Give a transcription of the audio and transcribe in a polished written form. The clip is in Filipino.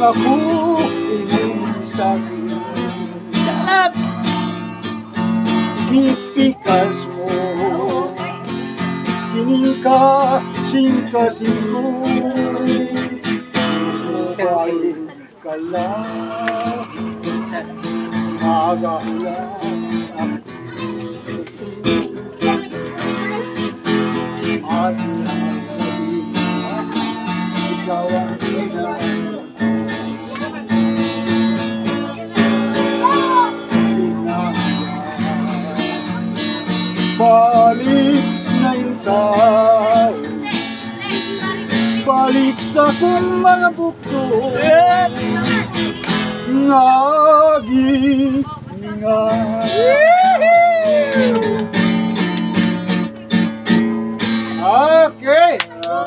ako inisagin. Ipikas mo kiningkasing-kasing ko. Balik ka lang, magahulan at nalalim, ikaw ang balik na yung tao, balik sa kong mga bukto, naginingan.